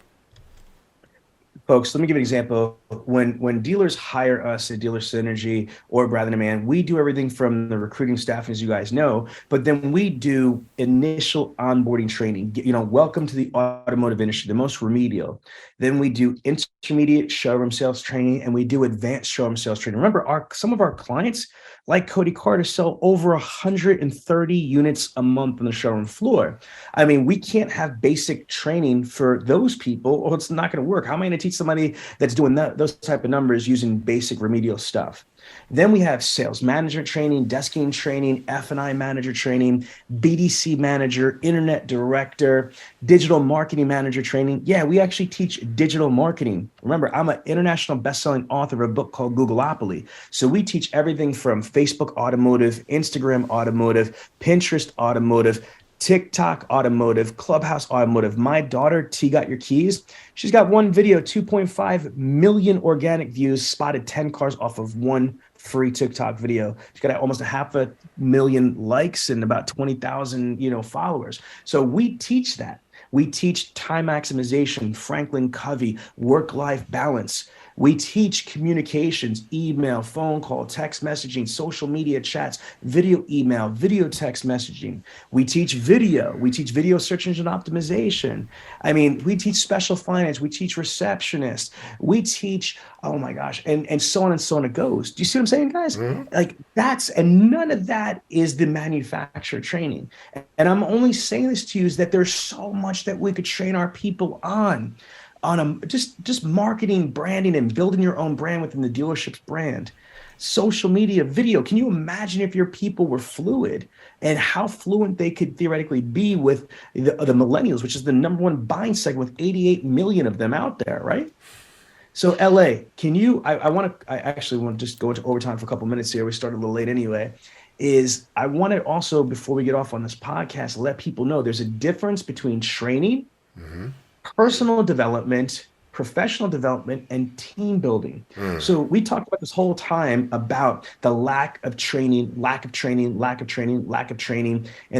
Folks, let me give you an example. When dealers hire us at Dealer Synergy or Brad the Man, we do everything from the recruiting staff, as you guys know, but then we do initial onboarding training. Welcome to the automotive industry, the most remedial. Then we do intermediate showroom sales training, and we do advanced showroom sales training. Remember, some of our clients, like Cody Carter, sell over 130 units a month on the showroom floor. I mean, we can't have basic training for those people, or it's not going to work. How am I going to teach somebody that's doing those type of numbers using basic remedial stuff? Then we have sales management training, desking training, F&I manager training, BDC manager, internet director, digital marketing manager training. Yeah, we actually teach digital marketing. Remember, I'm an international best-selling author of a book called Googleopoly. So we teach everything from Facebook automotive, Instagram automotive, Pinterest automotive, TikTok automotive, Clubhouse automotive. My daughter, T Got Your Keys, she's got one video, 2.5 million organic views, spotted 10 cars off of one free TikTok video. She's got almost 500,000 likes and about 20,000, followers. So we teach that. We teach time maximization, Franklin Covey, work-life balance. We teach communications, email, phone call, text messaging, social media chats, video email, video text messaging. We teach video. We teach video search engine optimization. I mean, we teach special finance. We teach receptionists. We teach, oh my gosh, and so on and so on it goes. Do you see what I'm saying, guys? Mm-hmm. And none of that is the manufacturer training. And I'm only saying this to you is that there's so much that we could train our people on just marketing, branding, and building your own brand within the dealership's brand. Social media, video. Can you imagine if your people were fluid and how fluent they could theoretically be with the millennials, which is the number one buying segment with 88 million of them out there, right? So LA, can you, I actually want to just go into overtime for a couple minutes here. We started a little late anyway. I want to also, before we get off on this podcast, let people know there's a difference between training, mm-hmm. personal development, professional development, and team building. So we talked about this whole time about the lack of training in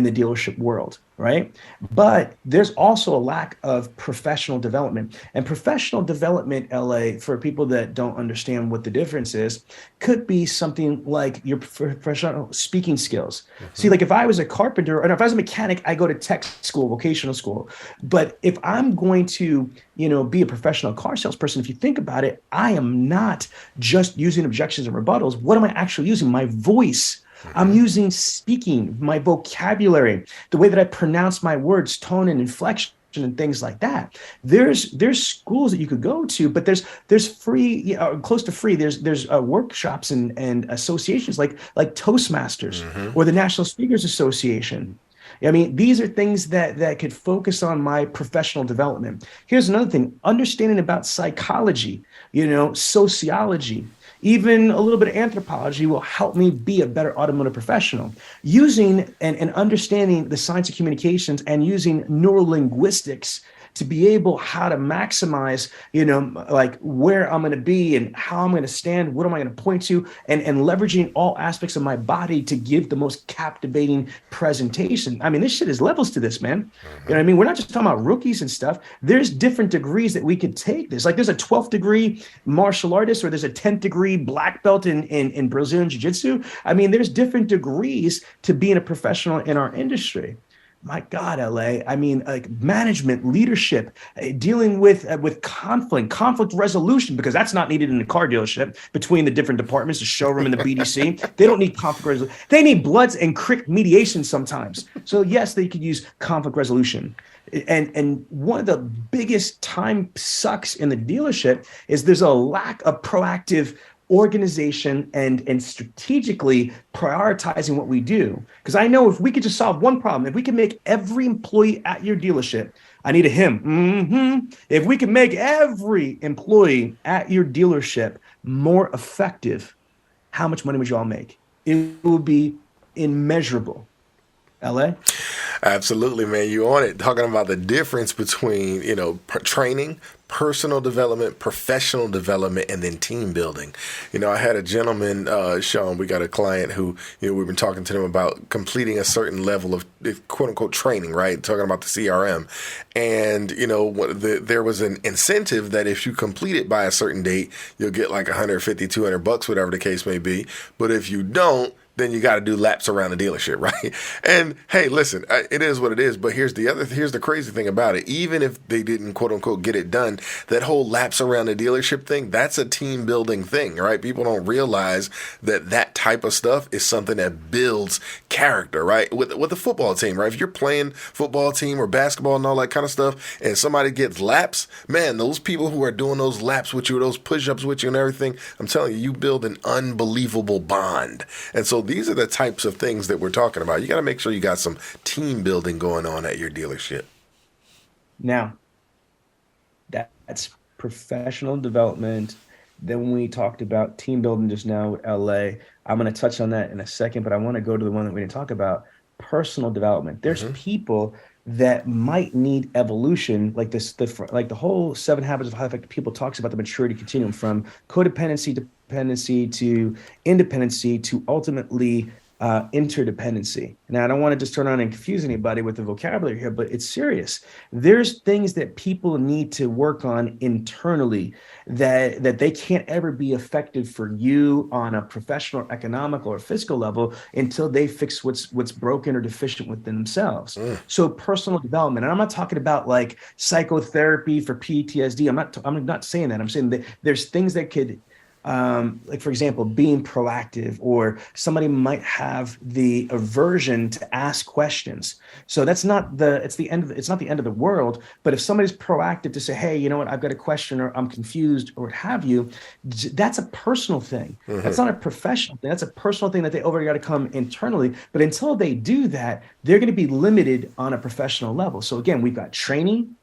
the dealership world, right? But there's also a lack of professional development. And professional development, LA, for people that don't understand what the difference is, could be something like your professional speaking skills. Mm-hmm. See, like if I was a carpenter, or if I was a mechanic, I go to tech school, vocational school. But if I'm going to, be a professional car salesperson, if you think about it, I am not just using objections and rebuttals. What am I actually using? My voice. I'm using speaking, my vocabulary, the way that I pronounce my words, tone and inflection and things like that. There's schools that you could go to, but there's free, close to free. There's workshops and associations like Toastmasters mm-hmm. or the National Speakers Association. I mean, these are things that could focus on my professional development. Here's another thing, understanding about psychology, sociology, even a little bit of anthropology will help me be a better automotive professional. Using and understanding the science of communications and using neurolinguistics to be able how to maximize, like where I'm going to be and how I'm going to stand, what am I going to point to, and leveraging all aspects of my body to give the most captivating presentation. I mean, this shit is levels to this, man. Mm-hmm. You know what I mean? We're not just talking about rookies and stuff. There's different degrees that we could take this. Like there's a 12th degree martial artist, or there's a 10th degree black belt in Brazilian jiu-jitsu. I mean, there's different degrees to being a professional in our industry. my God, LA. I mean, like management, leadership, dealing with conflict resolution, because that's not needed in the car dealership between the different departments, the showroom and the BDC. They don't need conflict resolution. They need bloods and crick mediation sometimes. So yes, they could use conflict resolution. And one of the biggest time sucks in the dealership is there's a lack of proactive organization and strategically prioritizing what we do. Because I know if we could just solve one problem, if we can make every employee at your dealership, I need a him. If we can make every employee at your dealership more effective, how much money would you all make? It would be immeasurable. LA? Absolutely, man. You on it. Talking about the difference between, training, personal development, professional development, and then team building. I had a gentleman, Sean, we got a client who, we've been talking to them about completing a certain level of quote unquote training, right? Talking about the CRM. And, there was an incentive that if you complete it by a certain date, you'll get like $150, $200, whatever the case may be. But if you don't, then you got to do laps around the dealership, right? And hey, listen, it is what it is. But here's the crazy thing about it. Even if they didn't quote unquote get it done, that whole laps around the dealership thing, that's a team building thing, right? People don't realize that type of stuff is something that builds character, right? With a football team, right? If you're playing football team or basketball and all that kind of stuff, and somebody gets laps, man, those people who are doing those laps with you, those push-ups with you and everything, I'm telling you, you build an unbelievable bond. And so these are the types of things that we're talking about. You got to make sure you got some team building going on at your dealership. Now, that's professional development. Then when we talked about team building just now with LA, I'm going to touch on that in a second, but I want to go to the one that we didn't talk about, personal development. There's people that might need evolution, like the whole 7 Habits of Highly Effective People talks about the maturity continuum from codependency, dependency to independency to ultimately interdependency. Now, I don't want to just turn on and confuse anybody with the vocabulary here, but it's serious. There's things that people need to work on internally that they can't ever be effective for you on a professional, economical, or fiscal level until they fix what's broken or deficient within themselves. So personal development, and I'm not talking about like psychotherapy for PTSD. I'm not saying that. I'm saying that there's things that could like, for example, being proactive, or somebody might have the aversion to ask questions. So it's not the end of the world. But if somebody's proactive to say, hey, you know what, I've got a question, or I'm confused, or what have you, that's a personal thing. That's not a professional thing. That's a personal thing that they already got to come internally. But until they do that, they're going to be limited on a professional level. So again, we've got training,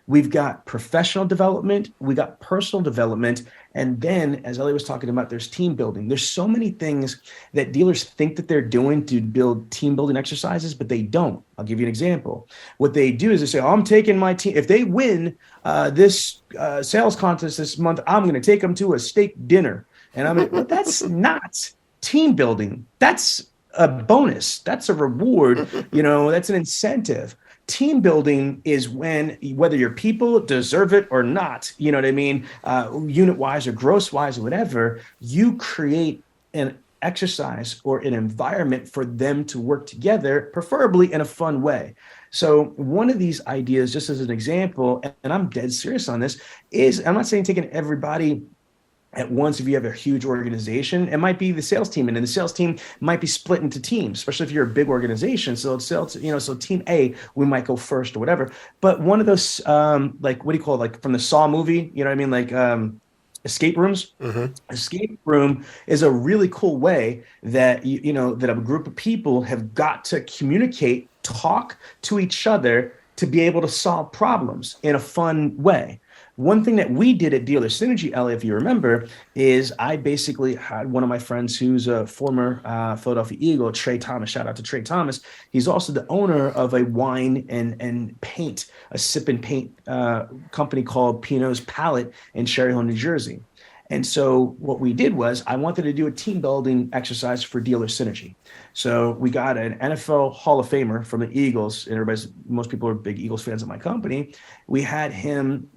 we've got professional development, we got personal development. And then, as Ellie was talking about, there's team building. There's so many things that dealers think that they're doing to build team building exercises, but they don't. I'll give you an example. What they do is they say, I'm taking my team. If they win this sales contest this month, I'm going to take them to a steak dinner. And I'm like, well, that's not team building. That's a bonus. That's a reward. That's an incentive. Team building is when, whether your people deserve it or not, you know what I mean, unit wise or gross wise or whatever, you create an exercise or an environment for them to work together, preferably in a fun way. So one of these ideas, just as an example, and I'm dead serious on this, is I'm not saying taking everybody at once. If you have a huge organization, it might be the sales team, and then the sales team might be split into teams, especially if you're a big organization. So so team A, we might go first or whatever. But one of those, like, what do you call it? Like from the Saw movie, you know what I mean? Like escape rooms. Escape room is a really cool way that, that a group of people have got to communicate, talk to each other to be able to solve problems in a fun way. One thing that we did at Dealer Synergy, Ellie, if you remember, is I basically had one of my friends who's a former Philadelphia Eagle, Trey Thomas. Shout out to Trey Thomas. He's also the owner of a wine and paint, a sip and paint company called Pinot's Palette in Cherry Hill, New Jersey. And so what we did was I wanted to do a team building exercise for Dealer Synergy. So we got an NFL Hall of Famer from the Eagles, and most people are big Eagles fans at my company. We had him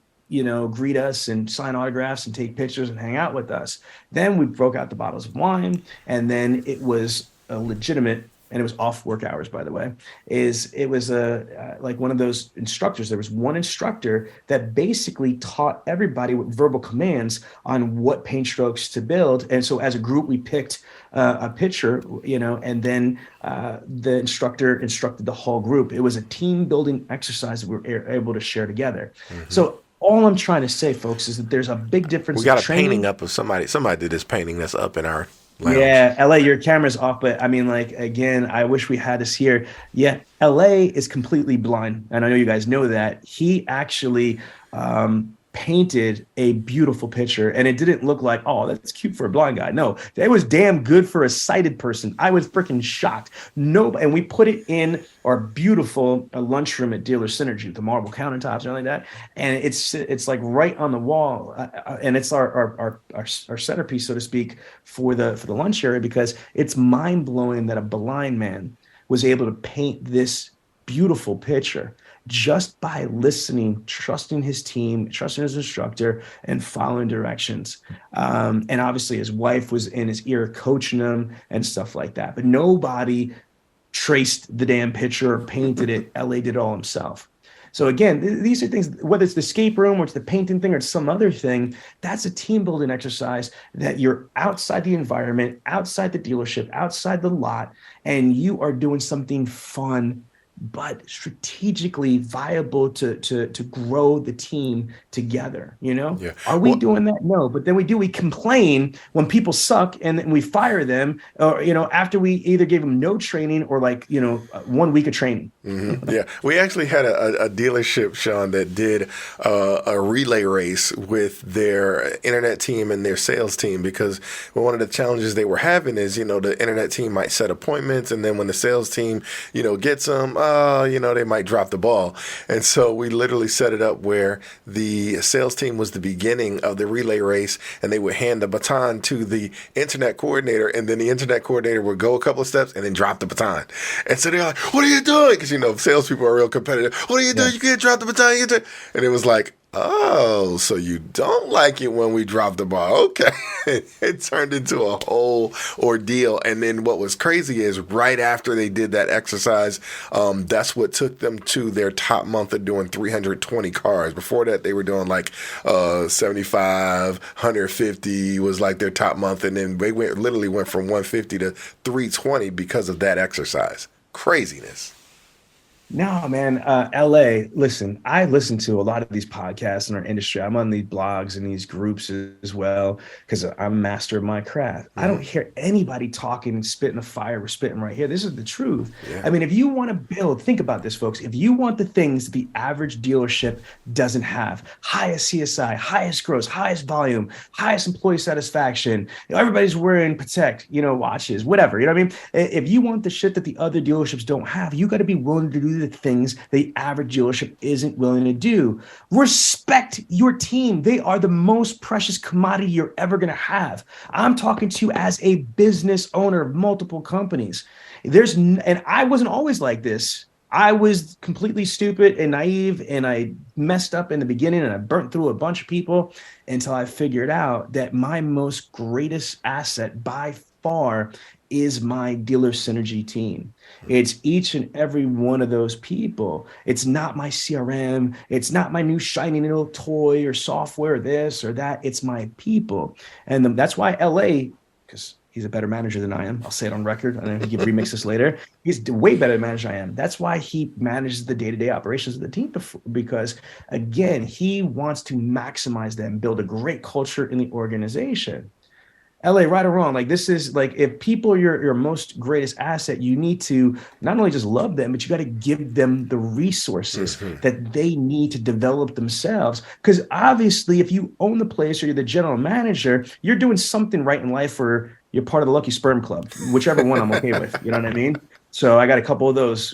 greet us and sign autographs and take pictures and hang out with us. Then we broke out the bottles of wine, and then it was a legitimate and it was off work hours, by the way, it was like one of those instructors. There was one instructor that basically taught everybody with verbal commands on what paint strokes to build. And so as a group, we picked a picture, and then the instructor instructed the whole group. It was a team building exercise that we were able to share together. So all I'm trying to say, folks, is that there's a big difference. We got a painting up of somebody did this painting that's up in our lounge. Yeah, LA, your camera's off, but I mean, like, again, I wish we had this here. Yeah, LA is completely blind, and I know you guys know that. He actually painted a beautiful picture, and it didn't look like, oh, that's cute for a blind guy. No, it was damn good for a sighted person. I was freaking shocked. No, and we put it in our beautiful lunchroom at Dealer Synergy, the marble countertops and all like that. And it's like right on the wall, and it's our centerpiece, so to speak, for the lunch area, because it's mind blowing that a blind man was able to paint this beautiful picture just by listening, trusting his team, trusting his instructor, and following directions. And obviously his wife was in his ear coaching him and stuff like that. But nobody traced the damn picture or painted it. LA did it all himself. So again, these are things, whether it's the escape room or it's the painting thing or it's some other thing, that's a team building exercise that you're outside the environment, outside the dealership, outside the lot, and you are doing something fun but strategically viable to grow the team together, Yeah. Are we doing that? No, but then we complain when people suck and then we fire them, or, after we either gave them no training or 1 week of training. Mm-hmm. Yeah. We actually had a dealership, Sean, that did a relay race with their internet team and their sales team, because one of the challenges they were having is, the internet team might set appointments, and then when the sales team, gets them, they might drop the ball. And so we literally set it up where the sales team was the beginning of the relay race, and they would hand the baton to the internet coordinator, and then the internet coordinator would go a couple of steps and then drop the baton. And so they're like, what are you doing? Because, salespeople are real competitive. What are you doing? You can't drop the baton. And it was like, oh, so you don't like it when we drop the ball. Okay. It turned into a whole ordeal. And then what was crazy is right after they did that exercise, that's what took them to their top month of doing 320 cars. Before that, they were doing 75, 150 was like their top month. And then they literally went from 150 to 320 because of that exercise. Craziness. No, man. LA, listen, I listen to a lot of these podcasts in our industry. I'm on these blogs and these groups as well, because I'm a master of my craft. I don't hear anybody talking and spitting the fire we're spitting right here. This is the truth. Yeah. I mean, if you want to build, think about this, folks. If you want the things the average dealership doesn't have, highest CSI, highest gross, highest volume, highest employee satisfaction, everybody's wearing Protect, watches, whatever. You know what I mean? If you want the shit that the other dealerships don't have, you got to be willing to do the things the average dealership isn't willing to do. Respect your team. They are the most precious commodity you're ever going to have. I'm talking to you as a business owner of multiple companies. And I wasn't always like this. I was completely stupid and naive, and I messed up in the beginning, and I burnt through a bunch of people until I figured out that my most greatest asset by far is my Dealer Synergy team. It's each and every one of those people. It's not my CRM. It's not my new shiny little toy or software, or this or that. It's my people. And that's why LA, because he's a better manager than I am. I'll say it on record. I know he can remix this later. He's way better manager than I am. That's why he manages the day-to-day operations of the team, because, again, he wants to maximize them, build a great culture in the organization. LA, right or wrong, this is if people are your most greatest asset, you need to not only just love them, but you got to give them the resources that they need to develop themselves. Because obviously, if you own the place or you're the general manager, you're doing something right in life, or you're part of the Lucky Sperm Club, whichever one I'm okay with. You know what I mean? So I got a couple of those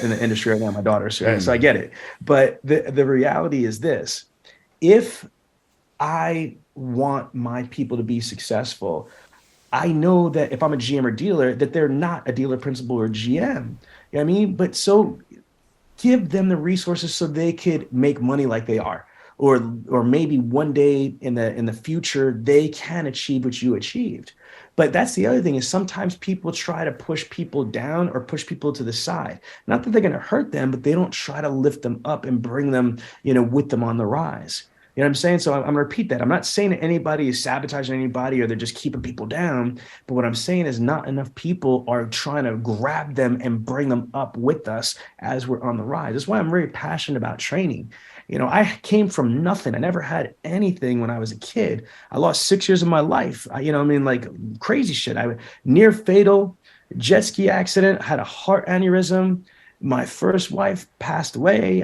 in the industry right now, my daughters. So I get it. But the reality is this: if I want my people to be successful, I know that if I'm a GM or dealer, that they're not a dealer principal or GM. You know what I mean? But so give them the resources so they could make money like they are. or maybe one day in the future they can achieve what you achieved. But that's the other thing, is sometimes people try to push people down or push people to the side. Not that they're going to hurt them, but they don't try to lift them up and bring them, with them on the rise. You know what I'm saying? So I'm going to repeat that. I'm not saying that anybody is sabotaging anybody or they're just keeping people down. But what I'm saying is not enough people are trying to grab them and bring them up with us as we're on the rise. That's why I'm very passionate about training. I came from nothing. I never had anything when I was a kid. I lost 6 years of my life. Like crazy shit. I near fatal jet ski accident, had a heart aneurysm. My first wife passed away.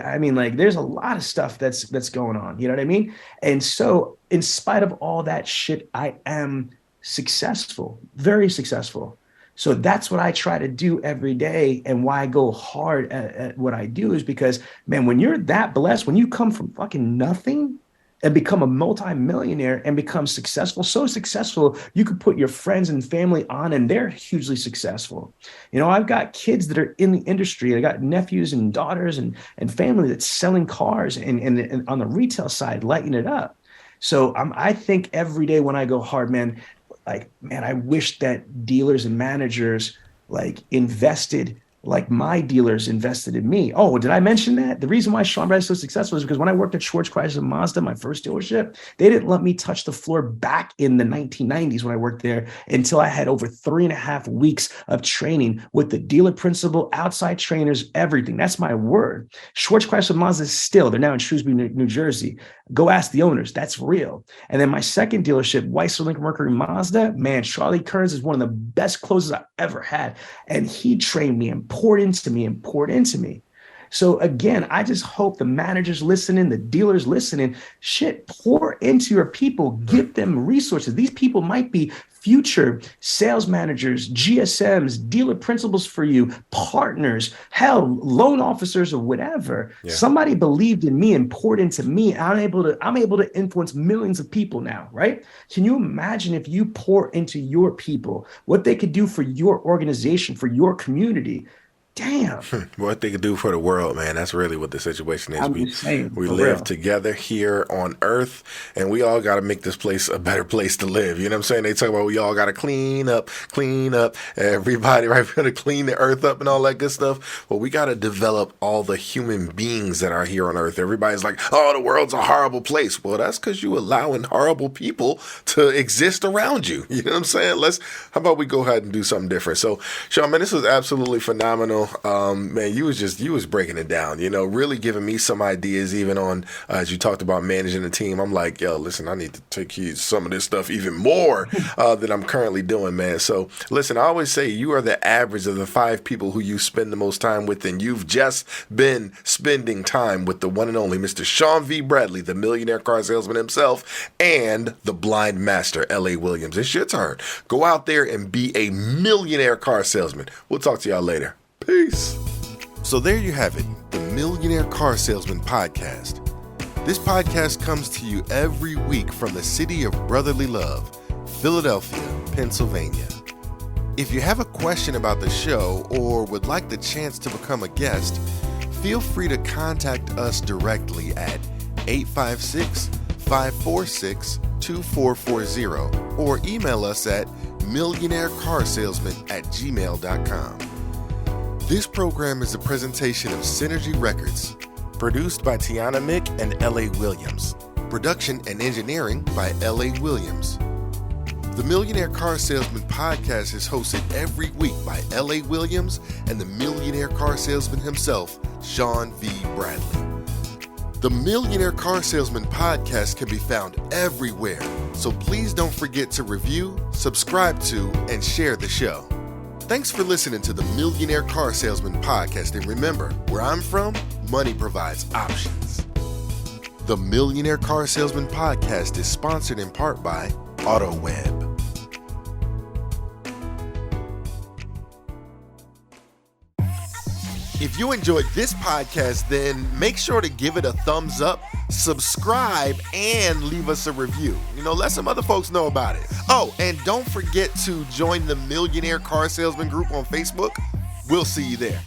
There's a lot of stuff that's going on. You know what I mean? And so in spite of all that shit, I am successful, very successful. So that's what I try to do every day. And why I go hard at what I do is because, man, when you're that blessed, when you come from fucking nothing and become a multi-millionaire and become successful, so successful, you could put your friends and family on and they're hugely successful. I've got kids that are in the industry. I got nephews and daughters and family that's selling cars and on the retail side, lighting it up. So I think every day when I go hard, man, I wish that dealers and managers invested like my dealers invested in me. Oh, did I mention that? The reason why Sean Bradley is so successful is because when I worked at Schwartz Chrysler Mazda, my first dealership, they didn't let me touch the floor back in the 1990s when I worked there until I had over 3.5 weeks of training with the dealer principal, outside trainers, everything. That's my word. Schwartz Chrysler Mazda is still, they're now in Shrewsbury, New Jersey. Go ask the owners. That's real. And then my second dealership, Weissler Lincoln Mercury Mazda, man, Charlie Kearns is one of the best closers I've ever had. And he trained me and poured into me. So again, I just hope the managers listening, the dealers listening, pour into your people, give them resources. These people might be future sales managers, GSMs, dealer principals for you, partners, hell, loan officers or whatever. Yeah. Somebody believed in me and poured into me. I'm able to influence millions of people now, right? Can you imagine if you pour into your people, what they could do for your organization, for your community? Damn. What they could do for the world, man. That's really what the situation is. We live together here on Earth, and we all got to make this place a better place to live. You know what I'm saying? They talk about we all got to clean up. Everybody, right? We got to clean the Earth up and all that good stuff. Well, we got to develop all the human beings that are here on Earth. Everybody's like, oh, the world's a horrible place. Well, that's because you allowing horrible people to exist around you. You know what I'm saying? How about we go ahead and do something different? So, Sean, man, this was absolutely phenomenal. Man, you was breaking it down, really giving me some ideas even on, as you talked about managing a team. I'm like, yo, listen, I need to take heed to some of this stuff even more than I'm currently doing, man. So listen, I always say you are the average of the 5 people who you spend the most time with, and you've just been spending time with the one and only Mr. Sean V. Bradley, the millionaire car salesman himself, and the blind master, L.A. Williams. It's your turn. Go out there and be a millionaire car salesman. We'll talk to y'all later. Peace. So there you have it, the Millionaire Car Salesman Podcast. This podcast comes to you every week from the city of brotherly love, Philadelphia, Pennsylvania. If you have a question about the show or would like the chance to become a guest, feel free to contact us directly at 856-546-2440 or email us at millionairecarsalesman@gmail.com. This program is a presentation of Synergy Records, produced by Tiana Mick and L.A. Williams. Production and engineering by L.A. Williams. The Millionaire Car Salesman Podcast is hosted every week by L.A. Williams and the Millionaire Car Salesman himself, Sean V. Bradley. The Millionaire Car Salesman Podcast can be found everywhere, so please don't forget to review, subscribe to, and share the show. Thanks for listening to the Millionaire Car Salesman Podcast, and remember, where I'm from, money provides options. The Millionaire Car Salesman Podcast is sponsored in part by AutoWeb. If you enjoyed this podcast, then make sure to give it a thumbs up, subscribe, and leave us a review. Let some other folks know about it. Oh, and don't forget to join the Millionaire Car Salesman group on Facebook. We'll see you there.